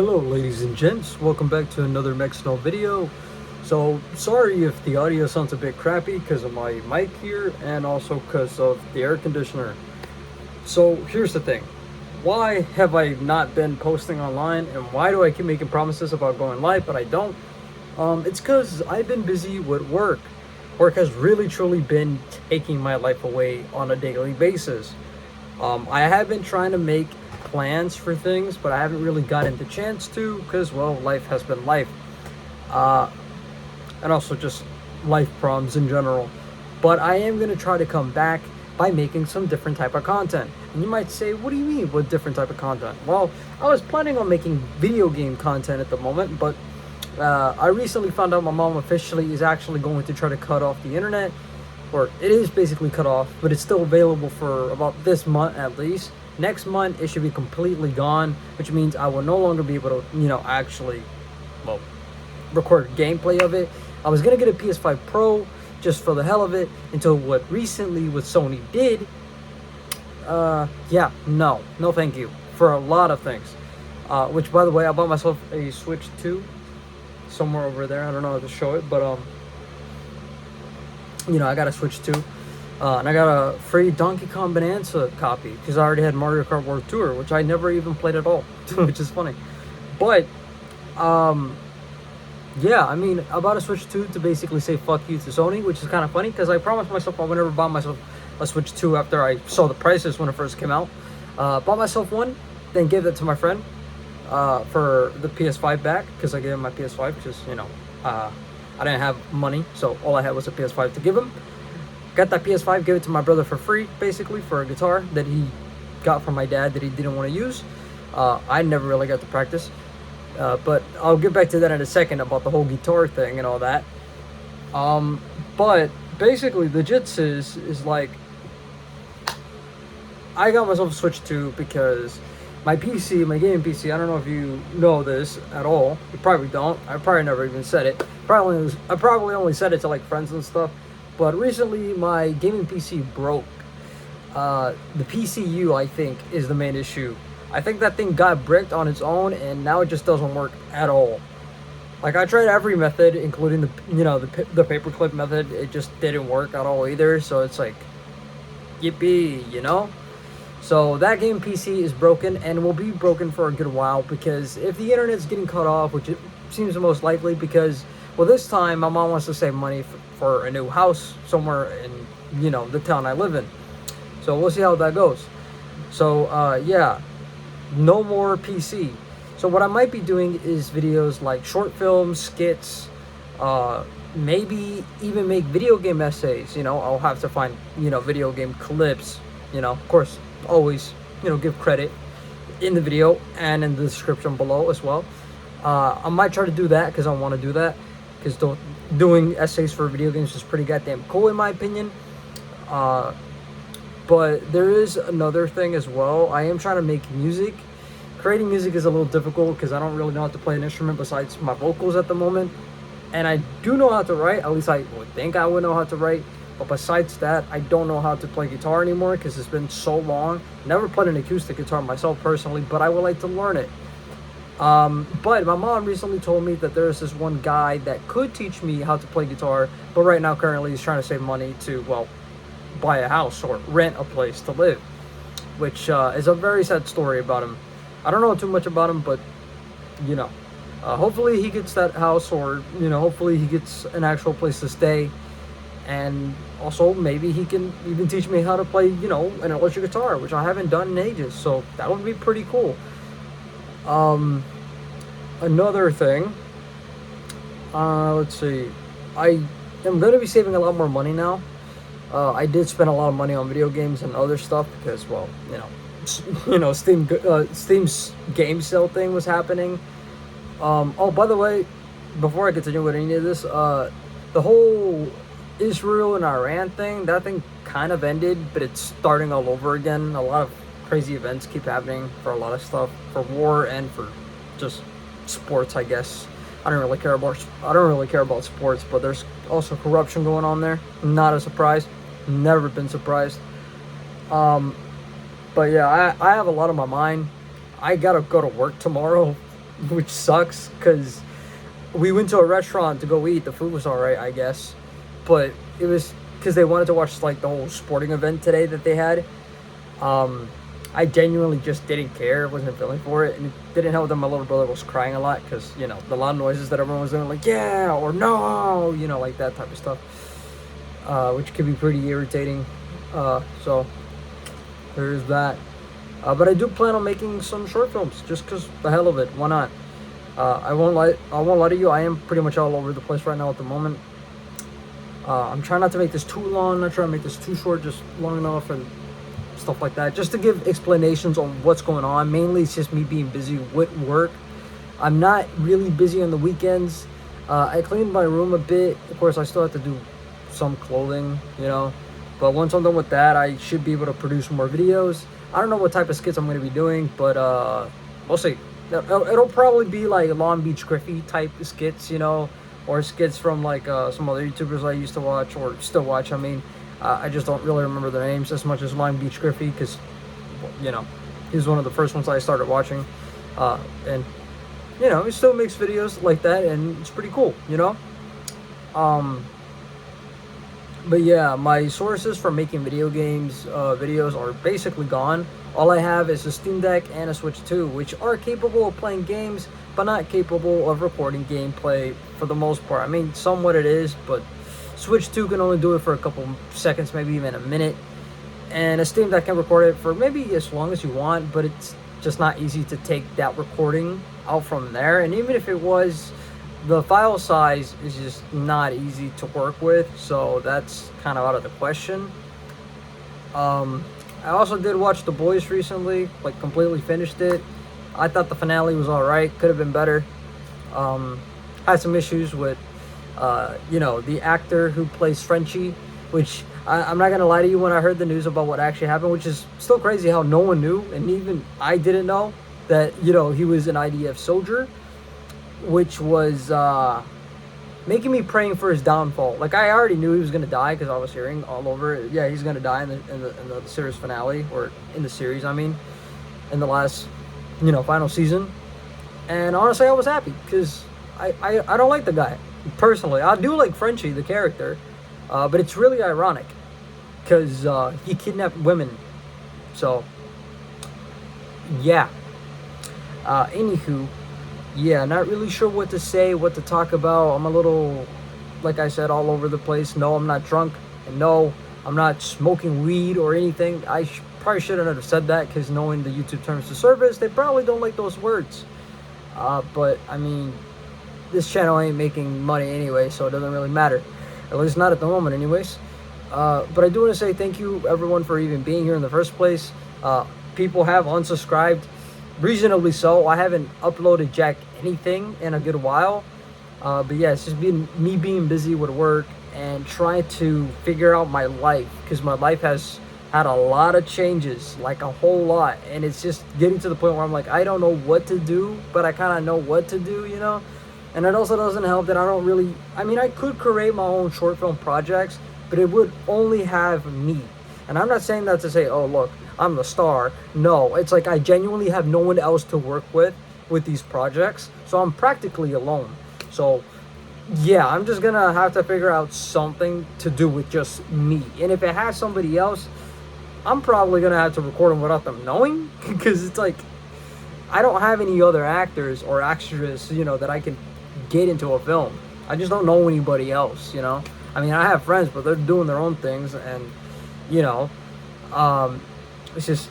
Hello ladies and gents, welcome back to another Mexno video. So sorry if the audio sounds a bit crappy because of my mic here and also because of the air conditioner. So here's the thing, why have I not been posting online and why do I keep making promises about going live but I don't? It's because I've been busy with work. Work has really truly been taking my life away on a daily basis. I have been trying to make plans for things, but I haven't really gotten the chance to because, well, life has been life. Uh, and also just life problems in general. But I am going to try to come back by making some different type of content. And you might say, what do you mean with different type of content? Well, I was planning on making video game content at the moment, but I recently found out my mom officially is actually going to try to cut off the internet, or it is basically cut off, but it's still available for about this month at least. Next month it should be completely gone, which means I will no longer be able to, actually, well, record gameplay of it. I was gonna get a PS5 Pro just for the hell of it until what recently what Sony did. Yeah, no, thank you for a lot of things. Which, by the way, I bought myself a Switch 2 somewhere over there. I don't know how to show it, but I got a Switch 2. And I got a free Donkey Kong Bonanza copy because I already had Mario Kart World Tour, which I never even played at all, which is funny. But, yeah, I mean, I bought a Switch 2 to basically say fuck you to Sony, which is kind of funny because I promised myself I would never buy myself a Switch 2 after I saw the prices when it first came out. Bought myself one, then gave it to my friend for the PS5 back because I gave him my PS5 because, I didn't have money, so all I had was a PS5 to give him. Got that PS5, gave it to my brother for free, basically, for a guitar that he got from my dad that he didn't want to use. I never really got to practice. But I'll get back to that in a second about the whole guitar thing and all that. But basically, the gist is like, I got myself a Switch 2 because my PC, my gaming PC, I don't know if you know this at all. You probably don't. I probably never even said it. I probably only said it to like friends and stuff. But recently, my gaming PC broke. The PCU, I think, is the main issue. I think that thing got bricked on its own, and now it just doesn't work at all. Like, I tried every method, including the paperclip method. It just didn't work at all either. So it's like, yippee. So that game PC is broken and will be broken for a good while because if the internet's getting cut off, which it seems the most likely because, well, this time my mom wants to save money for a new house somewhere in, the town I live in. So we'll see how that goes. So, yeah, no more PC. So what I might be doing is videos like short films, skits, maybe even make video game essays. I'll have to find, video game clips, of course, always, give credit in the video and in the description below as well. I might try to do that because I want to do that because doing essays for video games is pretty goddamn cool in my opinion. But there is another thing as well. I am trying to make music. Creating music is a little difficult because I don't really know how to play an instrument besides my vocals at the moment. And I do know how to write, at least I would think I would know how to write. But besides that, I don't know how to play guitar anymore because it's been so long. Never played an acoustic guitar myself personally, but I would like to learn it. But my mom recently told me that there's this one guy that could teach me how to play guitar, but right now currently he's trying to save money to, well, buy a house or rent a place to live, which is a very sad story about him. I don't know too much about him, but, hopefully he gets that house or, hopefully he gets an actual place to stay. And also maybe he can even teach me how to play, an electric guitar, which I haven't done in ages. So that would be pretty cool. Another thing, let's see, I am going to be saving a lot more money now. I did spend a lot of money on video games and other stuff because, well, Steam's game sale thing was happening. Oh, by the way, before I continue with any of this, the whole Israel and Iran thing, that thing kind of ended, but it's starting all over again. A lot of crazy events keep happening for a lot of stuff, for war and for just sports, I guess. I don't really care about sports, but there's also corruption going on there. Not a surprise. Never been surprised. But yeah, I have a lot on my mind. I gotta go to work tomorrow. which sucks because we went to a restaurant to go eat. The food was all right, I guess, but it was because they wanted to watch like the whole sporting event today that they had. I genuinely just didn't care. Wasn't feeling for it, and it didn't help that my little brother was crying a lot because the loud noises that everyone was doing, like yeah or no, like that type of stuff, which could be pretty irritating. So there's that. But I do plan on making some short films just because the hell of it. Why not? I won't lie to you. I am pretty much all over the place right now at the moment. I'm trying not to make this too long. Not trying to make this too short, just long enough and stuff like that. Just to give explanations on what's going on. Mainly, it's just me being busy with work. I'm not really busy on the weekends. I cleaned my room a bit. Of course, I still have to do some clothing, But once I'm done with that, I should be able to produce more videos. I don't know what type of skits I'm going to be doing, but we'll see. It'll probably be like Long Beach Griffy type skits, or skits from like some other YouTubers I used to watch or still watch. I mean, I just don't really remember their names as much as Long Beach Griffy because, he was one of the first ones I started watching. And, he still makes videos like that, and it's pretty cool, But yeah, my sources for making video games videos are basically gone. All I have is a Steam Deck and a Switch 2, which are capable of playing games, but not capable of recording gameplay for the most part. I mean, somewhat it is, but Switch 2 can only do it for a couple seconds, maybe even a minute. And a Steam Deck can record it for maybe as long as you want, but it's just not easy to take that recording out from there. And even if it was, the file size is just not easy to work with, so that's kind of out of the question. I also did watch The Boys recently, like completely finished it. I thought the finale was alright, could have been better. Had some issues with, the actor who plays Frenchie, which I'm not gonna lie to you, when I heard the news about what actually happened, which is still crazy how no one knew, and even I didn't know that, he was an IDF soldier, which was making me praying for his downfall. Like, I already knew he was gonna die because I was hearing all over it. Yeah, he's gonna die in the series finale, or in the series, I mean, in the last, final season. And honestly, I was happy because I don't like the guy personally. I do like Frenchie, the character, but it's really ironic because he kidnapped women. So yeah. Anywho. Yeah, not really sure what to say, what to talk about. I'm a little, like I said, all over the place. No, I'm not drunk. And no, I'm not smoking weed or anything. I probably shouldn't have said that because knowing the YouTube terms of service, they probably don't like those words. But, I mean, this channel ain't making money anyway, so it doesn't really matter. At least not at the moment anyways. But I do want to say thank you, everyone, for even being here in the first place. People have unsubscribed. Reasonably so. I haven't uploaded jack anything in a good while. But yeah, it's just me being busy with work and trying to figure out my life, because my life has had a lot of changes, like a whole lot, and it's just getting to the point where I'm like, I don't know what to do, but I kind of know what to do, And it also doesn't help that I could create my own short film projects, but it would only have me. And I'm not saying that to say, oh, look, I'm the star. No, it's like I genuinely have no one else to work with these projects. So I'm practically alone. So yeah, I'm just gonna have to figure out something to do with just me. And if it has somebody else, I'm probably gonna have to record them without them knowing, because it's like I don't have any other actors or extras, that I can get into a film. I just don't know anybody else, I mean, I have friends, but they're doing their own things, and it's just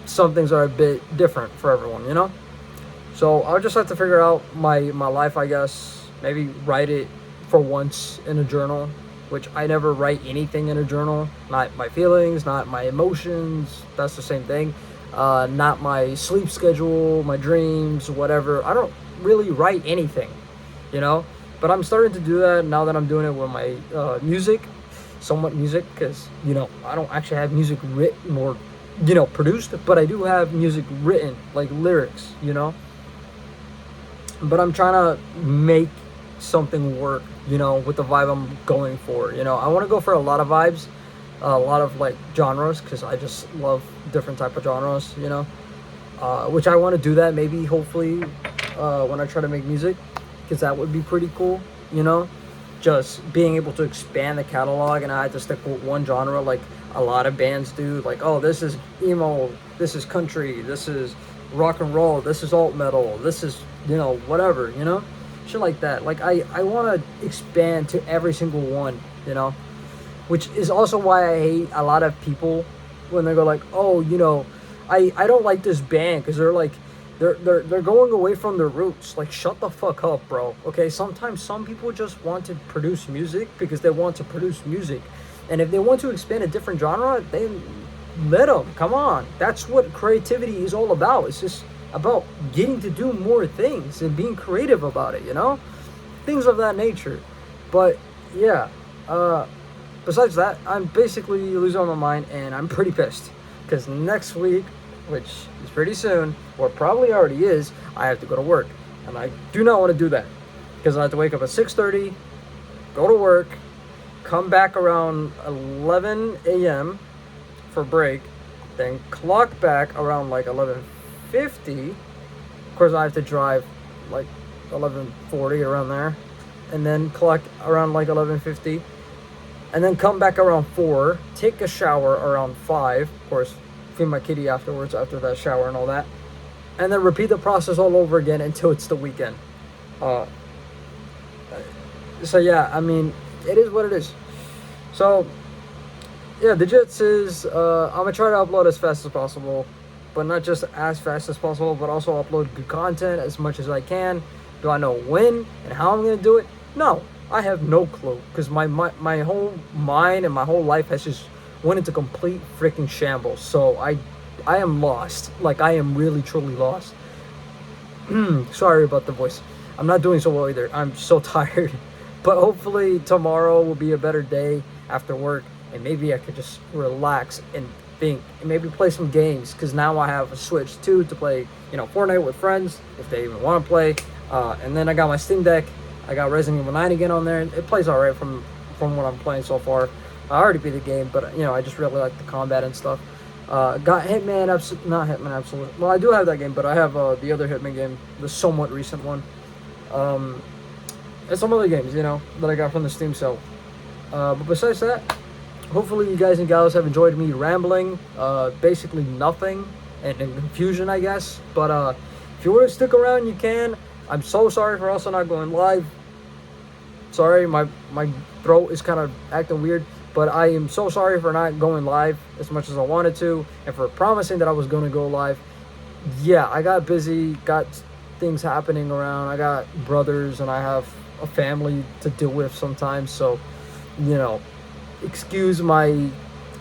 some things are a bit different for everyone, So I'll just have to figure out my life, I guess. Maybe write it for once in a journal, which I never write anything in a journal. Not my feelings, not my emotions. That's the same thing. Not my sleep schedule, my dreams, whatever. I don't really write anything, But I'm starting to do that now that I'm doing it with my music. Somewhat music, because I don't actually have music written or produced, but I do have music written, like lyrics, but I'm trying to make something work, with the vibe I'm going for. I want to go for a lot of vibes, a lot of like genres, because I just love different type of genres, which I want to do that maybe hopefully when I try to make music, because that would be pretty cool, you know, just being able to expand the catalog, and I had to stick with one genre like a lot of bands do. Like, oh, this is emo, this is country, this is rock and roll, this is alt metal, this is, you know, whatever, you know, shit like that. Like, I want to expand to every single one, you know, which is also why I hate a lot of people when they go like, oh, you know, I don't like this band because they're like, they're going away from their roots. Like, shut the fuck up, bro. Okay, sometimes some people just want to produce music because they want to produce music, and if they want to expand a different genre, they let them. Come on, that's what creativity is all about. It's just about getting to do more things and being creative about it, you know, things of that nature. But yeah, besides that, I'm basically losing my mind, and I'm pretty pissed because next week, which is pretty soon, or probably already is, I have to go to work, and I do not want to do that because I have to wake up at 6:30, go to work, come back around 11 a.m. for break, then clock back around like 11:50. Of course, I have to drive like 11:40 around there, and then clock around like 11:50, and then come back around 4, take a shower around 5, of course, feed my kitty afterwards after that shower and all that, and then repeat the process all over again until it's the weekend. So yeah, I mean, it is what it is. So yeah, the gist is I'm gonna try to upload as fast as possible, but not just as fast as possible, but also upload good content as much as I can. Do I know when and how I'm gonna do it? No, I have no clue, because my whole mind and my whole life has just went into complete freaking shambles. So I am lost. Like, I am really truly lost. Sorry about the voice. I'm not doing so well either. I'm so tired. But hopefully tomorrow will be a better day after work, and maybe I could just relax and think, and maybe play some games, because now I have a Switch 2 to play, you know, Fortnite with friends if they even want to play. And then I got my Steam Deck. I got Resident Evil 9 again on there. It plays alright from what I'm playing so far. I already beat the game, but you know, I just really like the combat and stuff. Got Hitman not Hitman Absolute. Well, I do have that game, but I have the other Hitman game, the somewhat recent one. And some other games, you know, that I got from the Steam sale. But besides that, hopefully you guys and gals have enjoyed me rambling. Basically nothing and confusion, I guess. But if you want to stick around, you can. I'm so sorry for also not going live. Sorry, my throat is kind of acting weird. But I am so sorry for not going live as much as I wanted to, and for promising that I was going to go live. Yeah, I got busy, got things happening around. I got brothers, and I have a family to deal with sometimes. So, you know, excuse my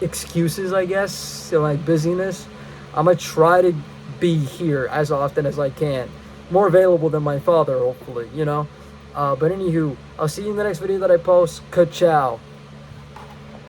excuses, I guess, and my busyness. I'm going to try to be here as often as I can. More available than my father, hopefully, you know. But anywho, I'll see you in the next video that I post. Ka-chow.